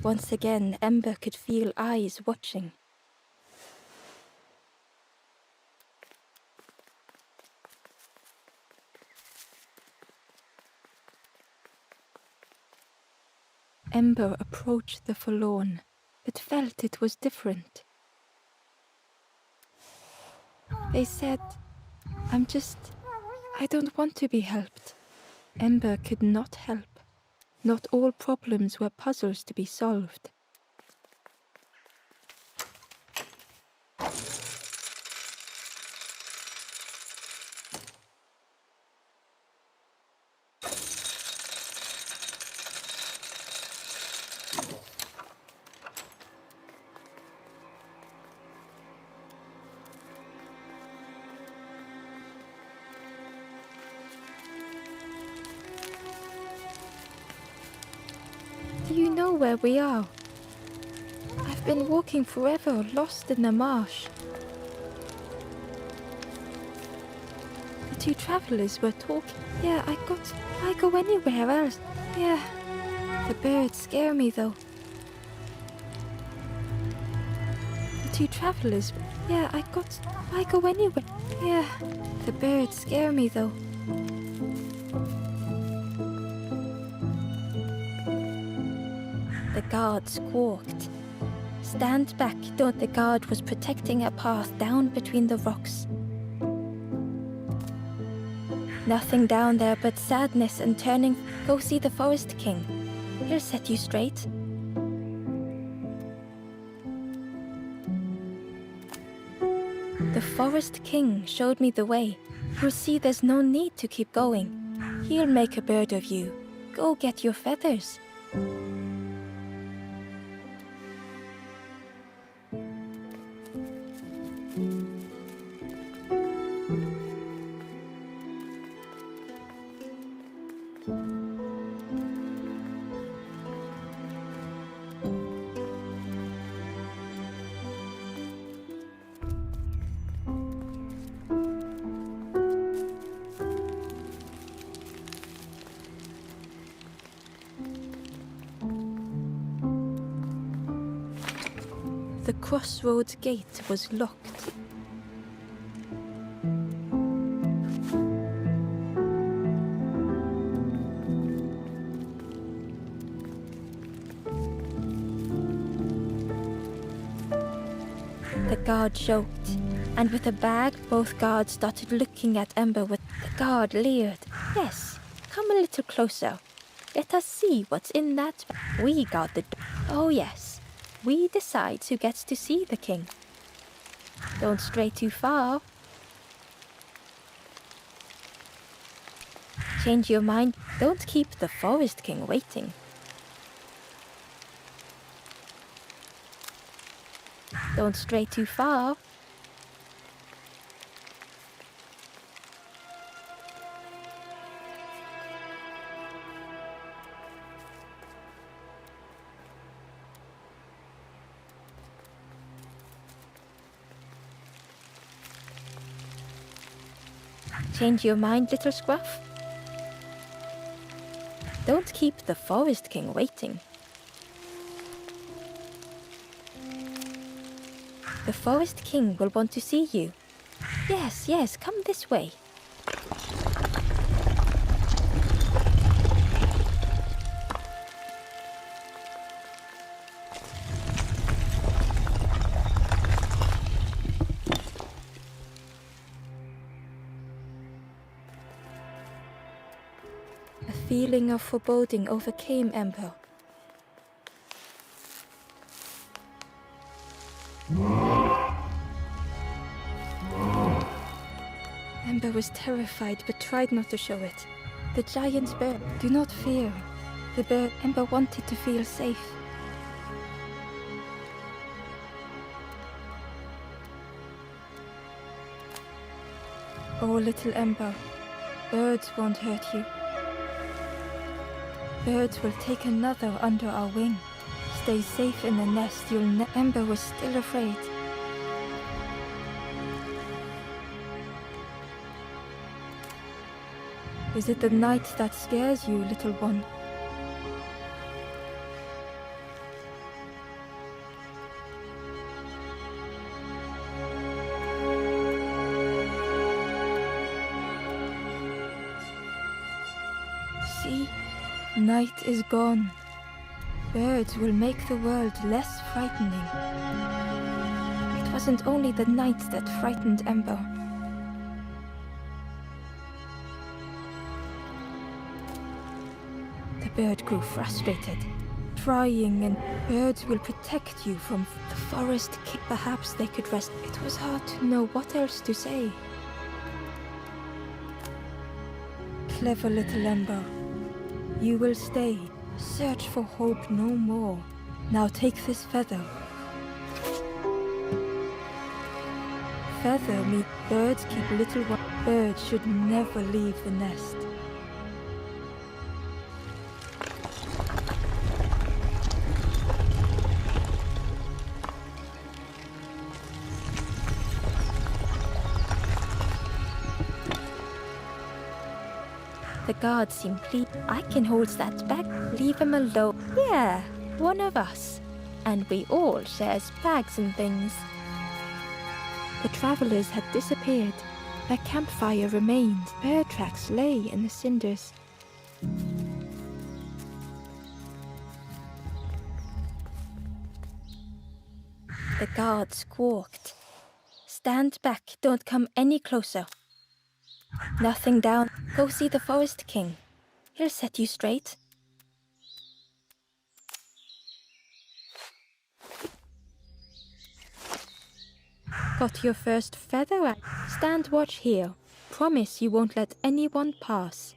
Once again, Ember could feel eyes watching. Ember approached the forlorn, but felt it was different. They said, I don't want to be helped. Ember could not help. Not all problems were puzzles to be solved. Do you know where we are? I've been walking forever, lost in the marsh. The two travelers were talking. Yeah, I go anywhere else. Yeah. The birds scare me though. The two travelers. Yeah, I go anywhere. Yeah. The birds scare me though. The guard squawked. Stand back, don't. The guard was protecting a path down between the rocks. Nothing down there but sadness and turning. Go see the Forest King. He'll set you straight. The Forest King showed me the way. You'll see there's no need to keep going. He'll make a bird of you. Go get your feathers. The crossroads gate was locked. The guard joked, and with a bag, both guards started looking at Ember with. The guard leered. Yes, come a little closer. Let us see what's in that. We guard the door. Oh yes, we decide who gets to see the king. Don't stray too far. Change your mind. Don't keep the Forest King waiting. Don't stray too far. Change your mind, little scruff? Don't keep the Forest King waiting. The Forest King will want to see you. Yes, yes, come this way. A feeling of foreboding overcame Ember. Ember was terrified but tried not to show it. The giant bird. Do not fear. The bird. Ember wanted to feel safe. Oh, little Ember. Birds won't hurt you. Birds will take another under our wing. Stay safe in the nest. Ember was still afraid. Is it the night that scares you, little one? night is gone. Birds will make the world less frightening. It wasn't only the night that frightened Ember. The bird grew frustrated, trying, and birds will protect you from the forest. Perhaps they could rest. It was hard to know what else to say. Clever little Ember, you will stay. Search for hope no more. Now take this feather. Feather means birds keep little ones. Birds should never leave the nest. The guards seem pleased. I can hold that back. Leave him alone. Yeah, one of us. And we all shares bags and things. The travelers had disappeared. Their campfire remained. Bear tracks lay in the cinders. The guard squawked. Stand back, don't come any closer. Nothing down. Go see the Forest King. He'll set you straight. Got your first feather? Stand watch here. Promise you won't let anyone pass.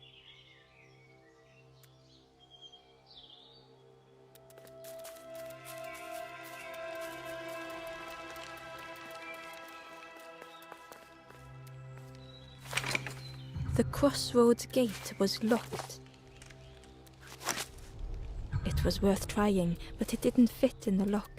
The crossroads gate was locked. It was worth trying, but it didn't fit in the lock.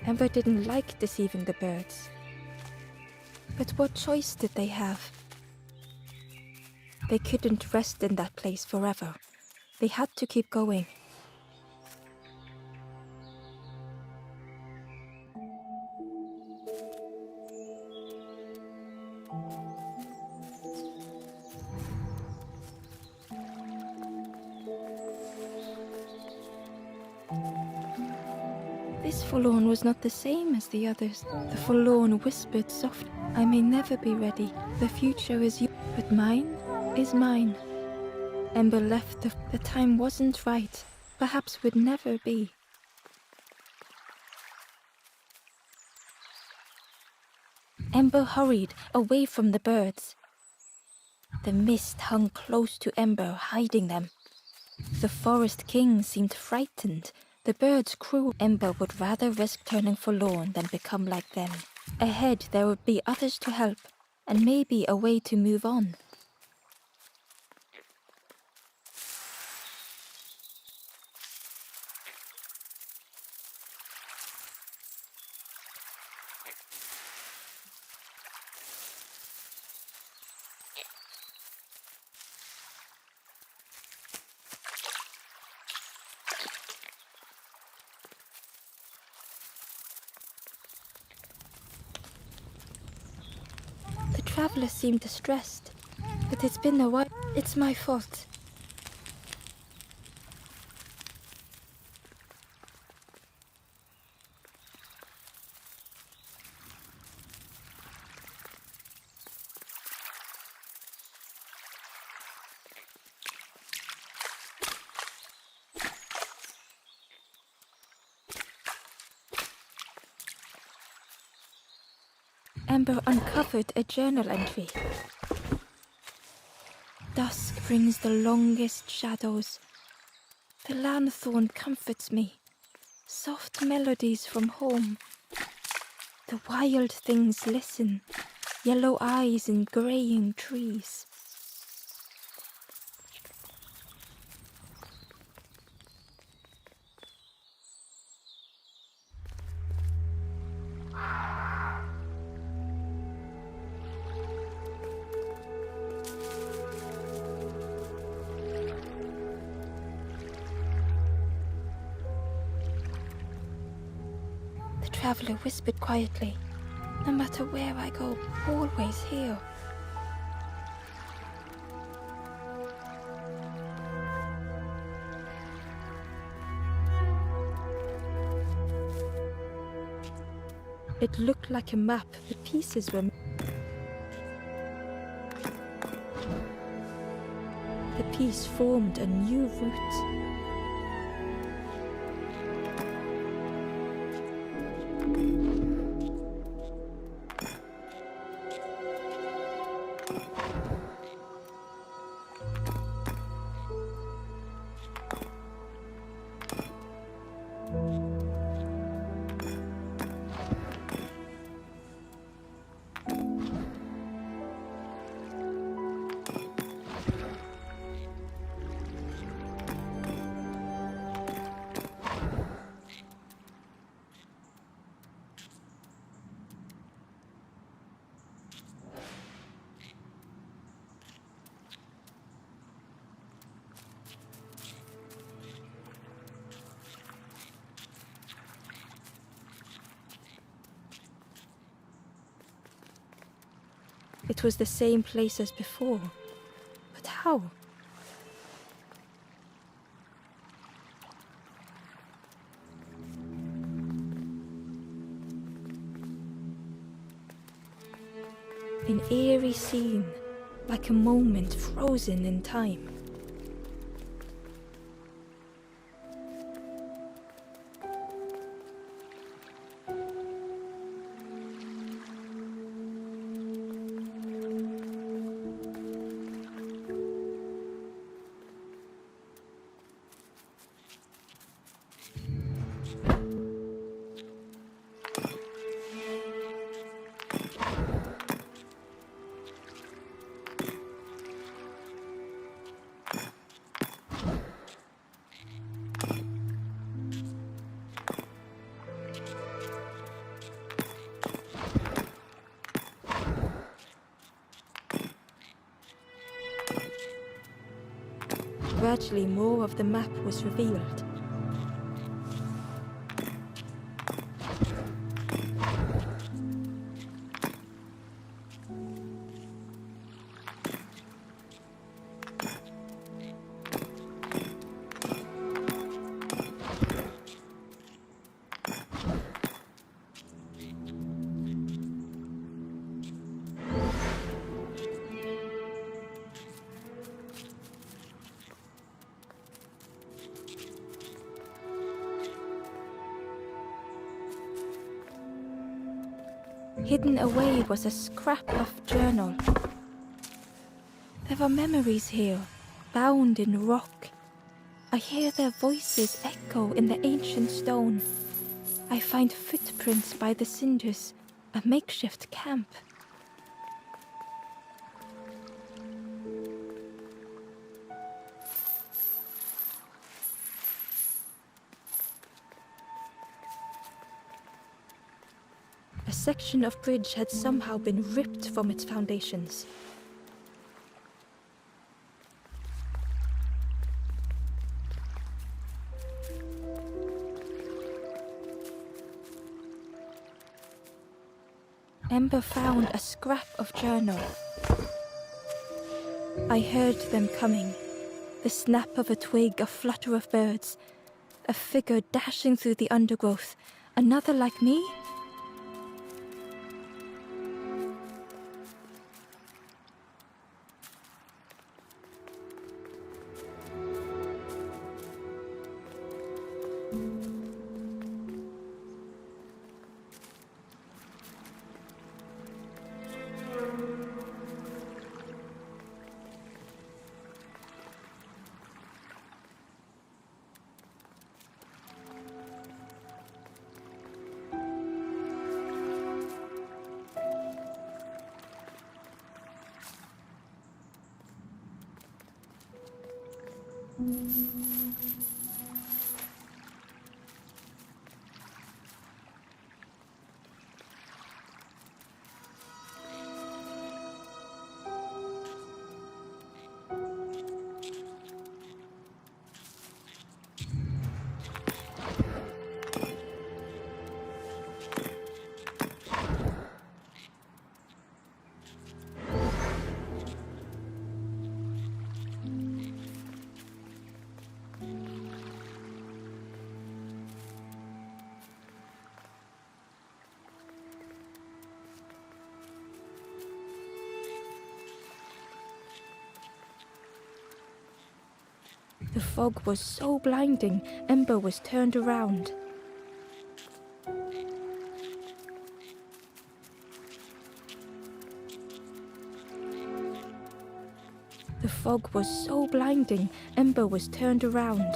Ember didn't like deceiving the birds. But what choice did they have? They couldn't rest in that place forever. They had to keep going. This forlorn was not the same as the others. The forlorn whispered softly, I may never be ready. The future is yours, but mine is mine. Ember left. The time wasn't right. Perhaps would never be. Ember hurried away from the birds. The mist hung close to Ember, hiding them. The Forest King seemed frightened. The birds crew. Ember would rather risk turning forlorn than become like them. Ahead there would be others to help, and maybe a way to move on. The traveler seemed distressed, but it's been a while. It's my fault. Ember uncovered a journal entry. Dusk brings the longest shadows. The lanthorn comforts me. Soft melodies from home. The wild things listen. Yellow eyes in graying trees. traveler whispered quietly, "No matter where I go, always here." It looked like a map, the pieces were... The piece formed a new route. It was the same place as before. But how? An eerie scene, like a moment frozen in time. Gradually, more of the map was revealed. Hidden away was a scrap of journal. There are memories here, bound in rock. I hear their voices echo in the ancient stone. I find footprints by the cinders, a makeshift camp. A section of bridge had somehow been ripped from its foundations. Ember found a scrap of journal. I heard them coming. The snap of a twig, a flutter of birds. A figure dashing through the undergrowth. Another like me? The fog was so blinding, Ember was turned around. The fog was so blinding, Ember was turned around.